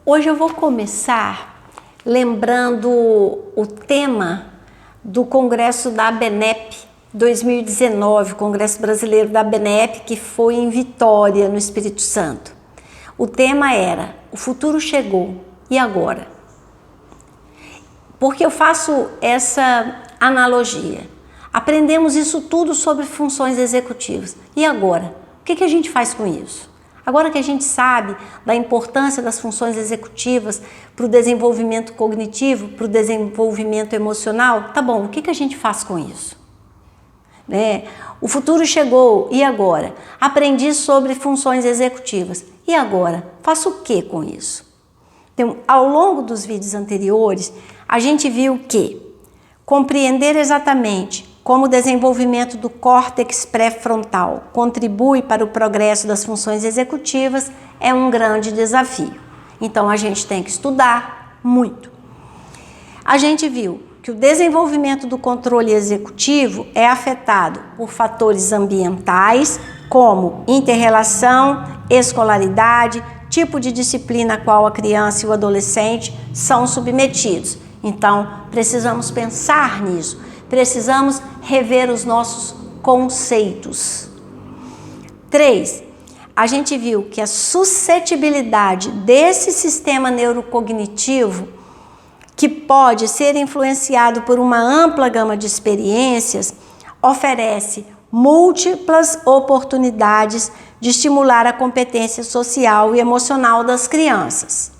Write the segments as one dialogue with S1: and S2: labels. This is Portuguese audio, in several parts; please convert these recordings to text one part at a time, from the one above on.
S1: Hoje eu vou começar lembrando o tema do Congresso da ABNEP 2019, Congresso Brasileiro da ABNEP, que foi em Vitória, no Espírito Santo. O tema era: o futuro chegou, e agora? Por que eu faço essa analogia? Aprendemos isso tudo sobre funções executivas. E agora? O que a gente faz com isso? Agora que a gente sabe da importância das funções executivas para o desenvolvimento cognitivo, para o desenvolvimento emocional, tá bom, o que a gente faz com isso? O futuro chegou, e agora? Aprendi sobre funções executivas, e agora? Faço o que com isso? Então, ao longo dos vídeos anteriores, a gente viu que compreender exatamente como o desenvolvimento do córtex pré-frontal contribui para o progresso das funções executivas é um grande desafio. Então, a gente tem que estudar muito. A gente viu que o desenvolvimento do controle executivo é afetado por fatores ambientais, como inter-relação, escolaridade, tipo de disciplina a qual a criança e o adolescente são submetidos. Então, precisamos pensar nisso, precisamos rever os nossos conceitos. 3. A gente viu que a suscetibilidade desse sistema neurocognitivo, que pode ser influenciado por uma ampla gama de experiências, oferece múltiplas oportunidades de estimular a competência social e emocional das crianças.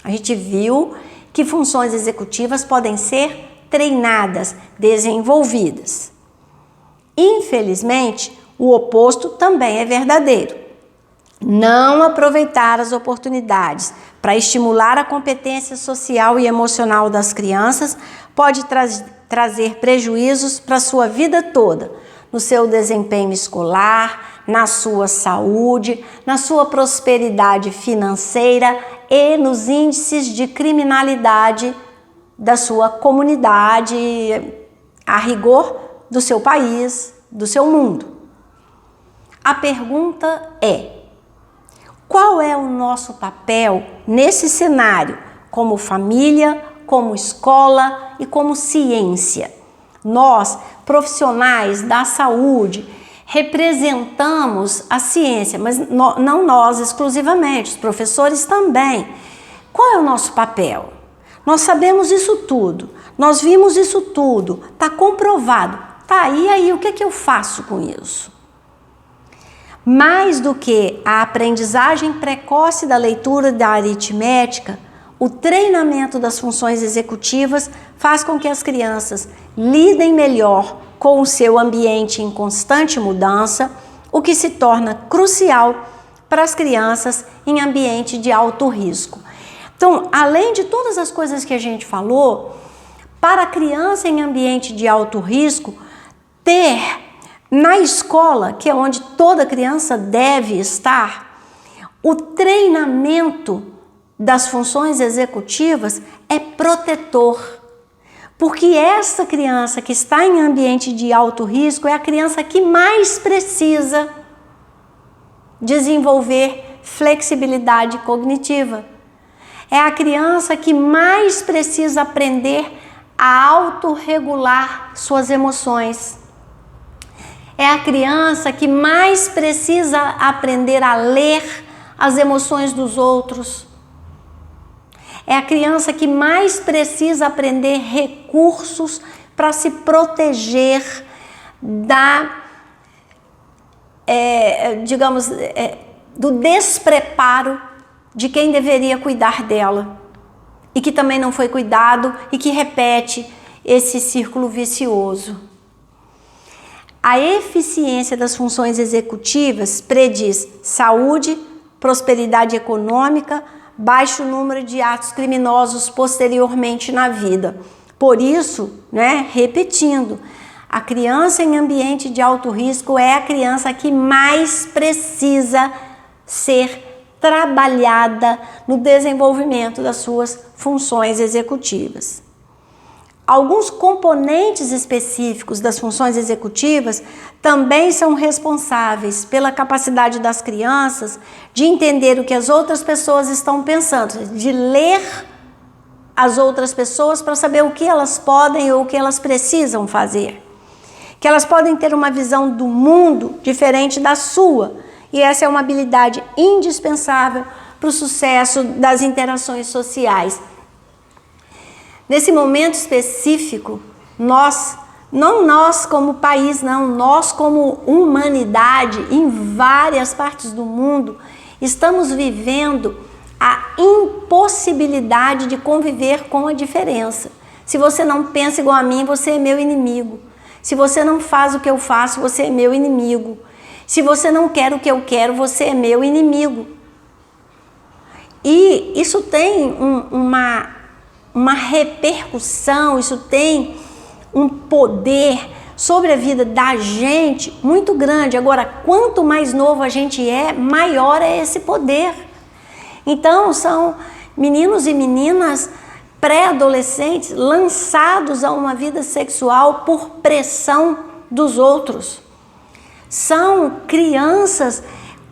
S1: A gente viu que funções executivas podem ser treinadas, desenvolvidas. Infelizmente, o oposto também é verdadeiro. Não aproveitar as oportunidades para estimular a competência social e emocional das crianças pode trazer prejuízos para a sua vida toda, no seu desempenho escolar, na sua saúde, na sua prosperidade financeira e nos índices de criminalidade da sua comunidade, a rigor do seu país, do seu mundo. A pergunta é: qual é o nosso papel nesse cenário, como família, como escola e como ciência? Nós, profissionais da saúde, representamos a ciência, mas não nós exclusivamente, os professores também. Qual é o nosso papel? Nós sabemos isso tudo, nós vimos isso tudo, está comprovado. Tá, e aí, o que eu faço com isso? Mais do que a aprendizagem precoce da leitura da aritmética, o treinamento das funções executivas faz com que as crianças lidem melhor com o seu ambiente em constante mudança, o que se torna crucial para as crianças em ambiente de alto risco. Então, além de todas as coisas que a gente falou, para a criança em ambiente de alto risco, ter na escola, que é onde toda criança deve estar, o treinamento das funções executivas é protetor. Porque essa criança que está em ambiente de alto risco é a criança que mais precisa desenvolver flexibilidade cognitiva. É a criança que mais precisa aprender a autorregular suas emoções. É a criança que mais precisa aprender a ler as emoções dos outros. É a criança que mais precisa aprender recursos para se proteger do despreparo de quem deveria cuidar dela e que também não foi cuidado e que repete esse círculo vicioso. A eficiência das funções executivas prediz saúde, prosperidade econômica, baixo número de atos criminosos posteriormente na vida. Por isso, repetindo, a criança em ambiente de alto risco é a criança que mais precisa ser trabalhada no desenvolvimento das suas funções executivas. alguns componentes específicos das funções executivas também são responsáveis pela capacidade das crianças de entender o que as outras pessoas estão pensando, de ler as outras pessoas para saber o que elas podem ou o que elas precisam fazer. Que elas podem ter uma visão do mundo diferente da sua. E essa é uma habilidade indispensável para o sucesso das interações sociais. Nesse momento específico, nós como país, nós como humanidade, em várias partes do mundo, estamos vivendo a impossibilidade de conviver com a diferença. Se você não pensa igual a mim, você é meu inimigo. Se você não faz o que eu faço, você é meu inimigo. Se você não quer o que eu quero, você é meu inimigo. E isso tem uma repercussão, isso tem um poder sobre a vida da gente muito grande. Agora, quanto mais novo a gente é, maior é esse poder. Então, são meninos e meninas pré-adolescentes lançados a uma vida sexual por pressão dos outros. São crianças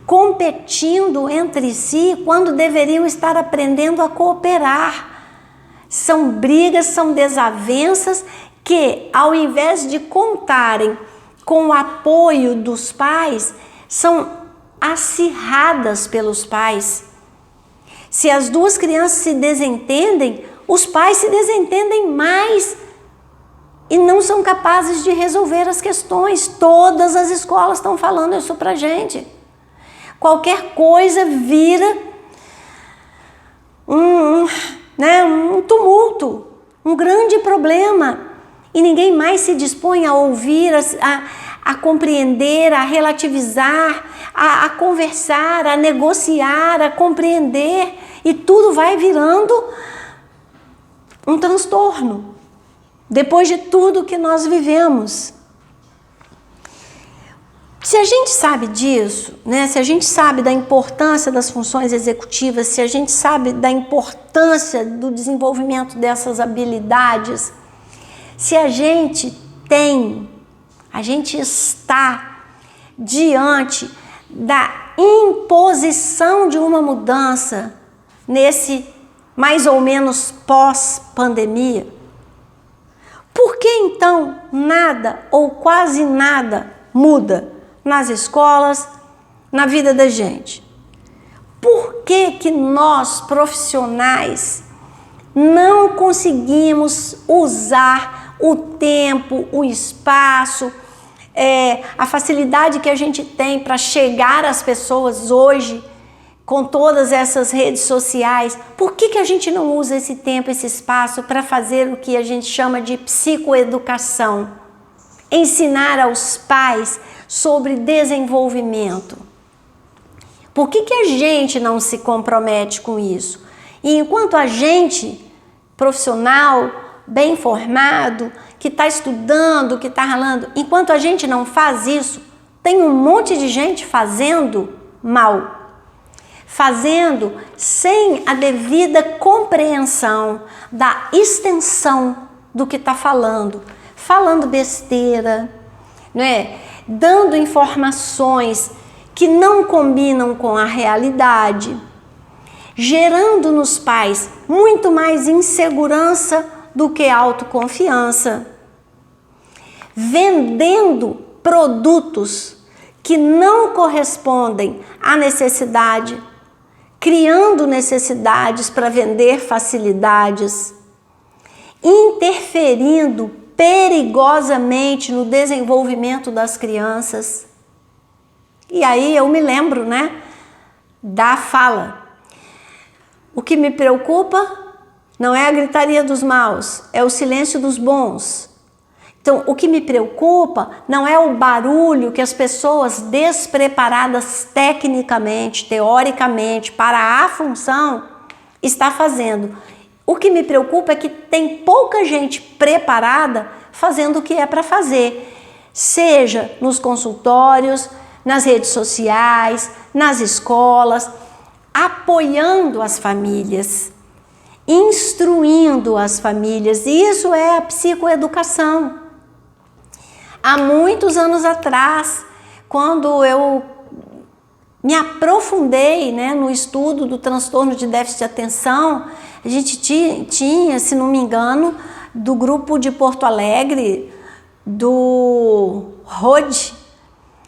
S1: competindo entre si quando deveriam estar aprendendo a cooperar. São brigas, são desavenças que, ao invés de contarem com o apoio dos pais, são acirradas pelos pais. Se as duas crianças se desentendem, os pais se desentendem mais e não são capazes de resolver as questões. Todas as escolas estão falando isso pra gente. Qualquer coisa vira um tumulto, um grande problema. E ninguém mais se dispõe a ouvir, a compreender, a relativizar, a conversar, a negociar, a compreender. E tudo vai virando um transtorno. Depois de tudo que nós vivemos. Se a gente sabe disso, né? Se a gente sabe da importância das funções executivas, se a gente sabe da importância do desenvolvimento dessas habilidades, se a gente está diante da imposição de uma mudança nesse mais ou menos pós-pandemia, por que então nada ou quase nada muda nas escolas, na vida da gente? Por que nós, profissionais, não conseguimos usar o tempo, o espaço, a facilidade que a gente tem para chegar às pessoas hoje com todas essas redes sociais? Por que a gente não usa esse tempo, esse espaço para fazer o que a gente chama de psicoeducação? Ensinar aos pais sobre desenvolvimento. Por que a gente não se compromete com isso? E enquanto a gente, profissional, bem formado, que está estudando, que está ralando, enquanto a gente não faz isso, tem um monte de gente fazendo mal. Fazendo sem a devida compreensão da extensão do que está falando. Falando besteira, não é? Dando informações que não combinam com a realidade, gerando nos pais muito mais insegurança do que autoconfiança, vendendo produtos que não correspondem à necessidade, criando necessidades para vender facilidades, interferindo perigosamente no desenvolvimento das crianças. E aí eu me lembro, né, da fala: o que me preocupa não é a gritaria dos maus, é o silêncio dos bons. Então, o que me preocupa não é o barulho que as pessoas despreparadas tecnicamente, teoricamente, para a função está fazendo. O que me preocupa é que tem pouca gente preparada fazendo o que é para fazer, seja nos consultórios, nas redes sociais, nas escolas, apoiando as famílias. instruindo as famílias. Isso é a psicoeducação. Há muitos anos atrás, quando eu me aprofundei, né, no estudo do transtorno de déficit de atenção, a gente tinha, se não me engano, do grupo de Porto Alegre, do ROD,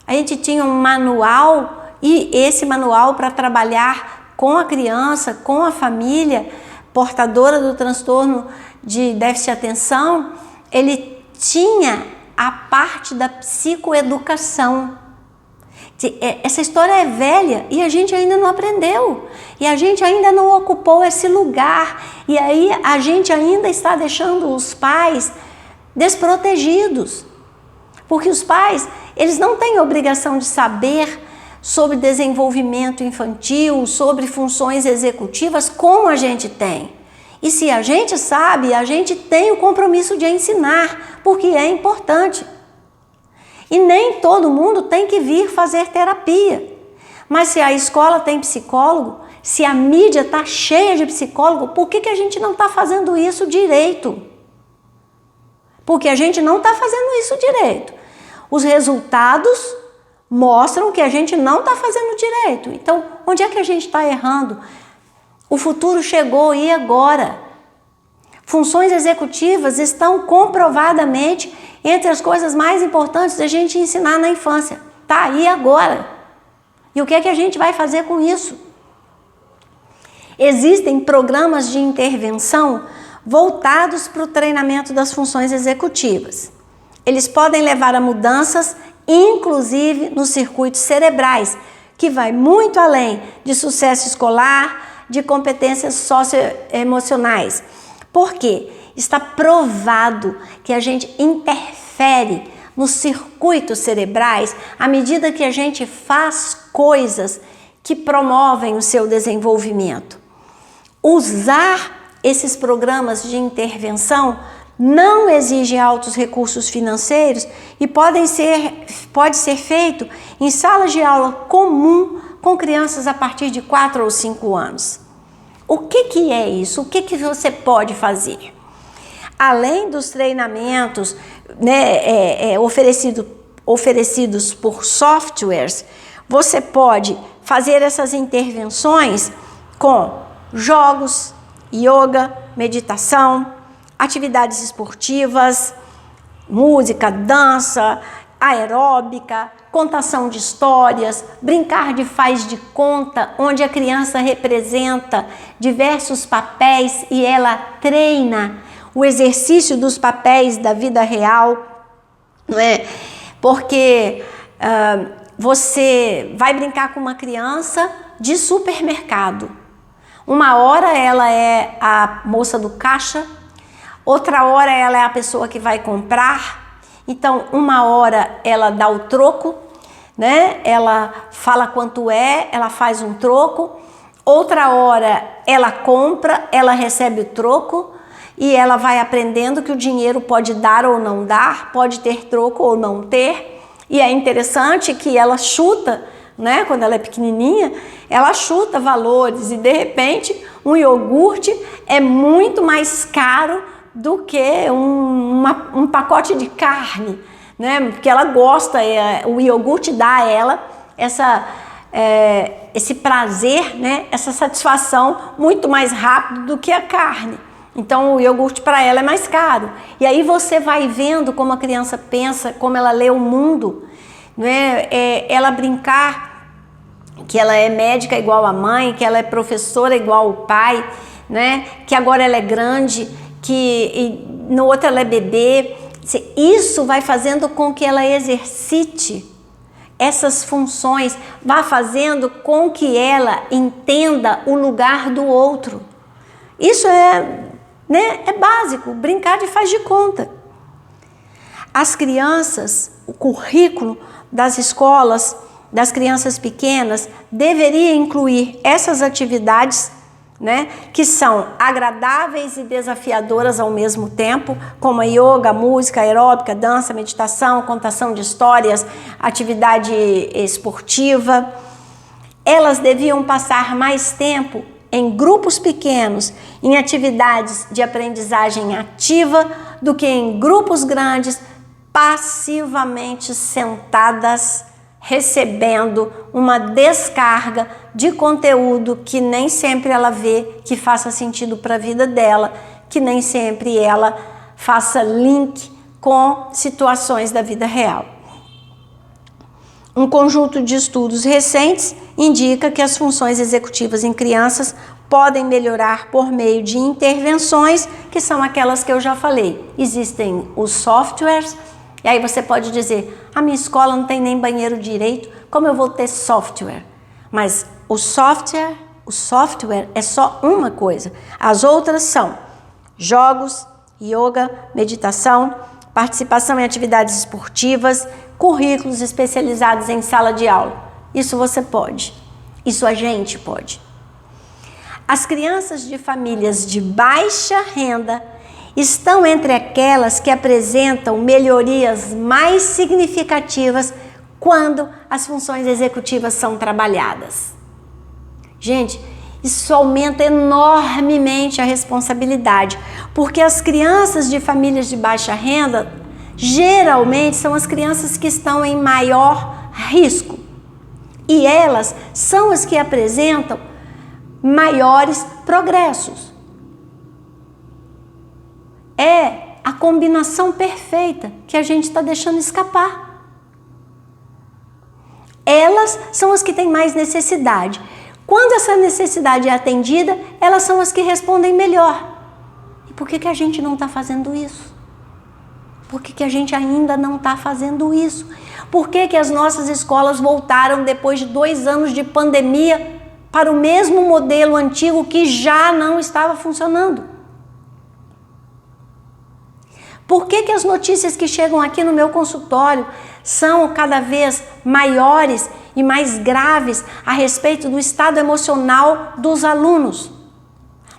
S1: a gente tinha um manual, e esse manual para trabalhar com a criança, com a família portadora do transtorno de déficit de atenção, ele tinha a parte da psicoeducação. Essa história é velha e a gente ainda não aprendeu, e a gente ainda não ocupou esse lugar, e aí a gente ainda está deixando os pais desprotegidos, porque os pais, eles não têm obrigação de saber sobre desenvolvimento infantil, sobre funções executivas como a gente tem. E se a gente sabe, a gente tem o compromisso de ensinar, porque é importante. E nem todo mundo tem que vir fazer terapia. Mas se a escola tem psicólogo, se a mídia está cheia de psicólogo, por que a gente não está fazendo isso direito? Porque a gente não está fazendo isso direito. Os resultados mostram que a gente não está fazendo direito. Então, onde é que a gente está errando? O futuro chegou, e agora? Funções executivas estão comprovadamente entre as coisas mais importantes da gente ensinar na infância. Tá aí agora. E o que é que a gente vai fazer com isso? Existem programas de intervenção voltados para o treinamento das funções executivas. Eles podem levar a mudanças, inclusive nos circuitos cerebrais, que vai muito além de sucesso escolar, de competências socioemocionais. Por quê? Está provado que a gente interfere nos circuitos cerebrais à medida que a gente faz coisas que promovem o seu desenvolvimento. Usar esses programas de intervenção não exige altos recursos financeiros e pode ser feito em salas de aula comum com crianças a partir de 4 ou 5 anos. O que é isso? O que você pode fazer? Além dos treinamentos, né, oferecidos por softwares, você pode fazer essas intervenções com jogos, yoga, meditação, atividades esportivas, música, dança, aeróbica, contação de histórias, brincar de faz de conta, onde a criança representa diversos papéis e ela treina o exercício dos papéis da vida real, não é? Porque você vai brincar com uma criança de supermercado. Uma hora ela é a moça do caixa, outra hora ela é a pessoa que vai comprar. Então, uma hora ela dá o troco, né? Ela fala quanto é, ela faz um troco. Outra hora ela compra, ela recebe o troco e ela vai aprendendo que o dinheiro pode dar ou não dar, pode ter troco ou não ter. E é interessante que ela chuta, né? Quando ela é pequenininha, ela chuta valores e de repente um iogurte é muito mais caro do que um pacote de carne, né? Porque ela gosta, o iogurte dá a ela esse prazer, né? Essa satisfação muito mais rápido do que a carne. Então o iogurte para ela é mais caro. E aí você vai vendo como a criança pensa, como ela lê o mundo, né? Ela brincar que ela é médica igual a mãe, que ela é professora igual o pai, né? Que agora ela é grande, que no outro ela é bebê. Isso vai fazendo com que ela exercite essas funções, vai fazendo com que ela entenda o lugar do outro. Isso é básico, brincar de faz de conta. As crianças, o currículo das escolas, das crianças pequenas, deveria incluir essas atividades, né, que são agradáveis e desafiadoras ao mesmo tempo, como a yoga, música, aeróbica, dança, meditação, contação de histórias, atividade esportiva. Elas deviam passar mais tempo em grupos pequenos, em atividades de aprendizagem ativa, do que em grupos grandes, passivamente sentadas, recebendo uma descarga de conteúdo que nem sempre ela vê que faça sentido para a vida dela, que nem sempre ela faça link com situações da vida real. Um conjunto de estudos recentes indica que as funções executivas em crianças podem melhorar por meio de intervenções, que são aquelas que eu já falei. Existem os softwares, e aí você pode dizer, a minha escola não tem nem banheiro direito, como eu vou ter software? Mas o software é só uma coisa. As outras são jogos, yoga, meditação, participação em atividades esportivas, currículos especializados em sala de aula. Isso você pode. Isso a gente pode. As crianças de famílias de baixa renda estão entre aquelas que apresentam melhorias mais significativas quando as funções executivas são trabalhadas. Gente, isso aumenta enormemente a responsabilidade, porque as crianças de famílias de baixa renda geralmente são as crianças que estão em maior risco e elas são as que apresentam maiores progressos. É a combinação perfeita que a gente está deixando escapar. Elas são as que têm mais necessidade. Quando essa necessidade é atendida, elas são as que respondem melhor. E por que a gente não está fazendo isso? Por que a gente ainda não está fazendo isso? Por que as nossas escolas voltaram depois de 2 anos de pandemia para o mesmo modelo antigo que já não estava funcionando? Por que as notícias que chegam aqui no meu consultório são cada vez maiores e mais graves a respeito do estado emocional dos alunos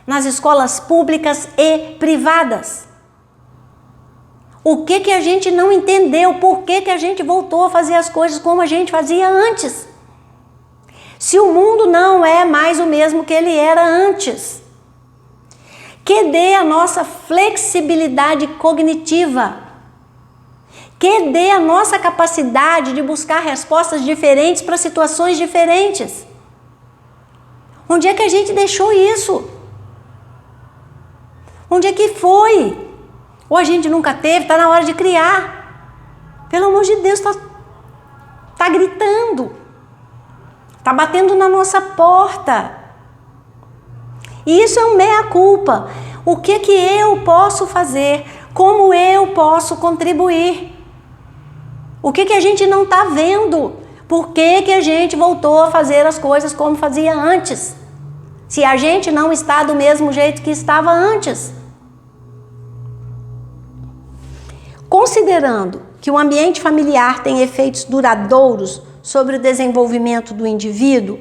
S1: nas escolas públicas e privadas? O que a gente não entendeu? Por que a gente voltou a fazer as coisas como a gente fazia antes? Se o mundo não é mais o mesmo que ele era antes. Que dê a nossa flexibilidade cognitiva. Que dê a nossa capacidade de buscar respostas diferentes para situações diferentes. Onde é que a gente deixou isso? Onde é que foi? Ou a gente nunca teve, está na hora de criar. Pelo amor de Deus, tá gritando. Está batendo na nossa porta. E isso é um meia-culpa. O que eu posso fazer? Como eu posso contribuir? O que a gente não está vendo? Por que a gente voltou a fazer as coisas como fazia antes? Se a gente não está do mesmo jeito que estava antes. Considerando que o ambiente familiar tem efeitos duradouros sobre o desenvolvimento do indivíduo,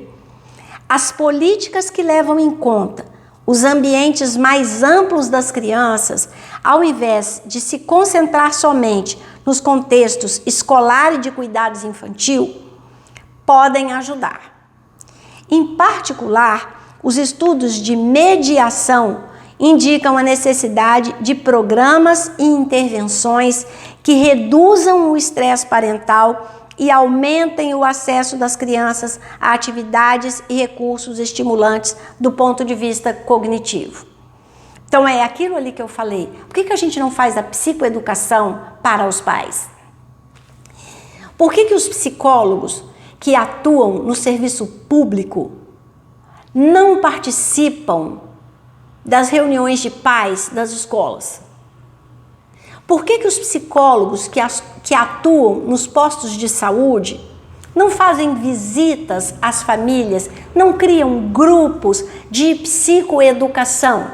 S1: as políticas que levam em conta os ambientes mais amplos das crianças, ao invés de se concentrar somente nos contextos escolar e de cuidados infantil, podem ajudar. Em particular, os estudos de mediação indicam a necessidade de programas e intervenções que reduzam o estresse parental e aumentem o acesso das crianças a atividades e recursos estimulantes do ponto de vista cognitivo. Então é aquilo ali que eu falei. Por que a gente não faz a psicoeducação para os pais? Por que os psicólogos que atuam no serviço público não participam das reuniões de pais das escolas? Por que os psicólogos que atuam nos postos de saúde não fazem visitas às famílias, não criam grupos de psicoeducação?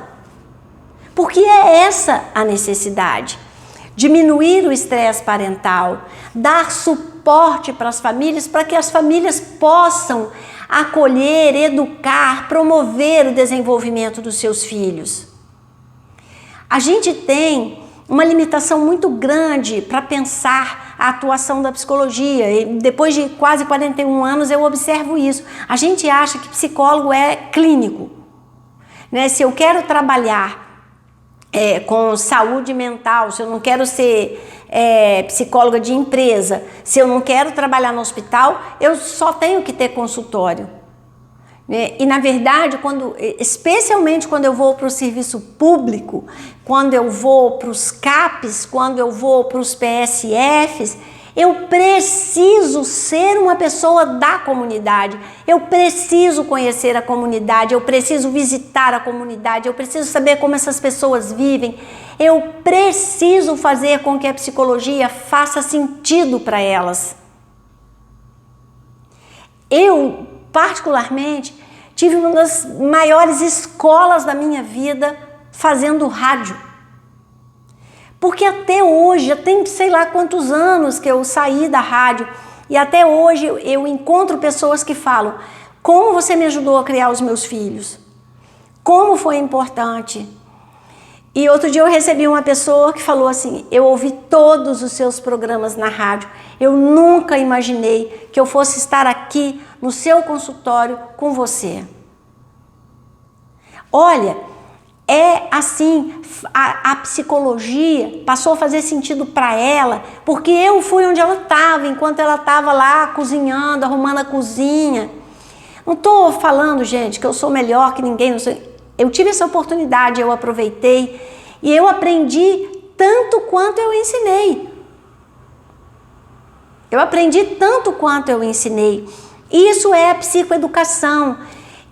S1: Porque é essa a necessidade. Diminuir o estresse parental, dar suporte para as famílias, para que as famílias possam acolher, educar, promover o desenvolvimento dos seus filhos. A gente tem uma limitação muito grande para pensar a atuação da psicologia. E depois de quase 41 anos eu observo isso. A gente acha que psicólogo é clínico. né? Se eu quero trabalhar com saúde mental, se eu não quero ser psicóloga de empresa, se eu não quero trabalhar no hospital, eu só tenho que ter consultório. E na verdade, especialmente quando eu vou para o serviço público, quando eu vou para os CAPs, quando eu vou para os PSFs, eu preciso ser uma pessoa da comunidade, eu preciso conhecer a comunidade, eu preciso visitar a comunidade, eu preciso saber como essas pessoas vivem, eu preciso fazer com que a psicologia faça sentido para elas. Eu, particularmente, tive uma das maiores escolas da minha vida fazendo rádio. Porque até hoje, já tem sei lá quantos anos que eu saí da rádio, e até hoje eu encontro pessoas que falam: como você me ajudou a criar os meus filhos? Como foi importante? E outro dia eu recebi uma pessoa que falou assim: eu ouvi todos os seus programas na rádio, eu nunca imaginei que eu fosse estar aqui no seu consultório com você. Olha, é assim, a psicologia passou a fazer sentido para ela, porque eu fui onde ela estava, enquanto ela estava lá cozinhando, arrumando a cozinha. Não estou falando, gente, que eu sou melhor que ninguém, não sei. Eu tive essa oportunidade, eu aproveitei e eu aprendi tanto quanto eu ensinei. Eu aprendi tanto quanto eu ensinei. Isso é a psicoeducação.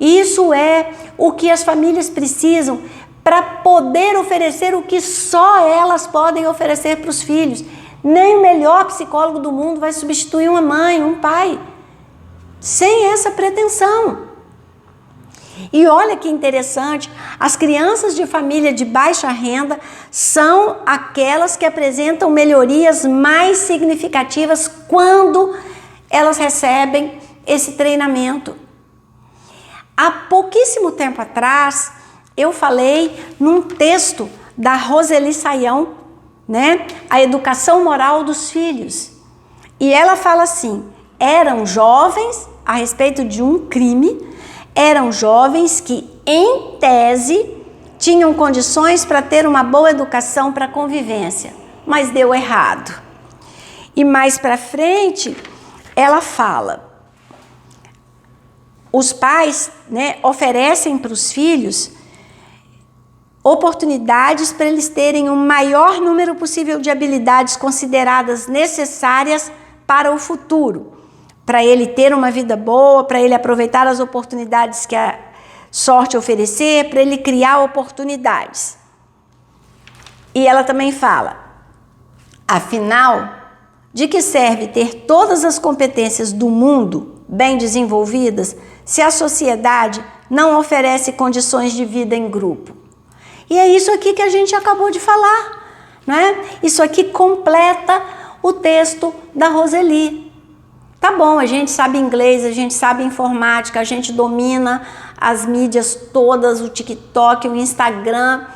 S1: Isso é o que as famílias precisam para poder oferecer o que só elas podem oferecer para os filhos. Nem o melhor psicólogo do mundo vai substituir uma mãe, um pai, sem essa pretensão. E olha que interessante, as crianças de família de baixa renda são aquelas que apresentam melhorias mais significativas quando elas recebem esse treinamento. Há pouquíssimo tempo atrás, eu falei num texto da Roseli Saião, né? A educação moral dos filhos. E ela fala assim: eram jovens, a respeito de um crime, eram jovens que, em tese, tinham condições para ter uma boa educação para a convivência, mas deu errado. E mais para frente, ela fala: os pais, né, oferecem para os filhos oportunidades para eles terem o maior número possível de habilidades consideradas necessárias para o futuro, para ele ter uma vida boa, para ele aproveitar as oportunidades que a sorte oferecer, para ele criar oportunidades. E ela também fala: afinal, de que serve ter todas as competências do mundo bem desenvolvidas se a sociedade não oferece condições de vida em grupo? E é isso aqui que a gente acabou de falar, né? Isso aqui completa o texto da Roseli. Tá bom, a gente sabe inglês, a gente sabe informática, a gente domina as mídias todas, o TikTok, o Instagram,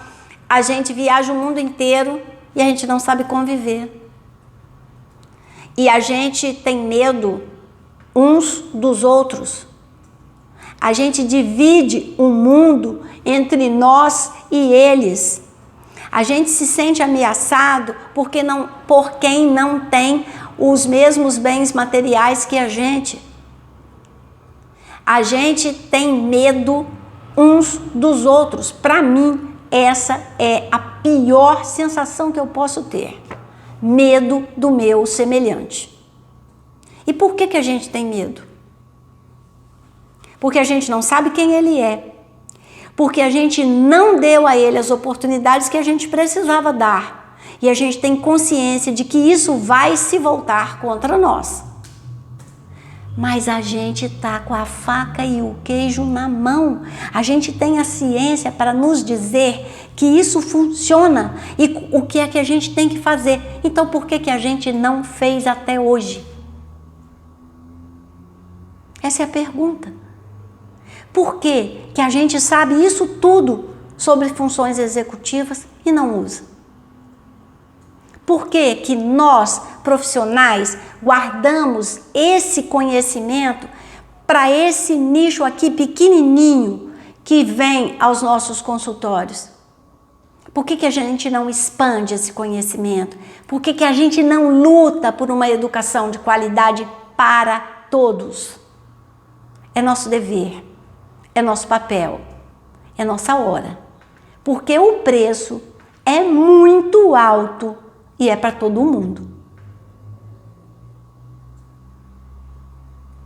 S1: a gente viaja o mundo inteiro e a gente não sabe conviver. E a gente tem medo uns dos outros. A gente divide o mundo entre nós e eles. A gente se sente ameaçado por quem não tem os mesmos bens materiais que a gente. A gente tem medo uns dos outros. Para mim, essa é a pior sensação que eu posso ter. Medo do meu semelhante. E por que a gente tem medo? Porque a gente não sabe quem ele é. Porque a gente não deu a ele as oportunidades que a gente precisava dar. E a gente tem consciência de que isso vai se voltar contra nós. Mas a gente está com a faca e o queijo na mão. A gente tem a ciência para nos dizer que isso funciona e o que é que a gente tem que fazer. Então por que a gente não fez até hoje? Essa é a pergunta. Por que a gente sabe isso tudo sobre funções executivas e não usa? Por que nós, profissionais, guardamos esse conhecimento para esse nicho aqui pequenininho, que vêm aos nossos consultórios? Por que a gente não expande esse conhecimento? Por que a gente não luta por uma educação de qualidade para todos? É nosso dever, é nosso papel, é nossa hora. Porque o preço é muito alto e é para todo mundo.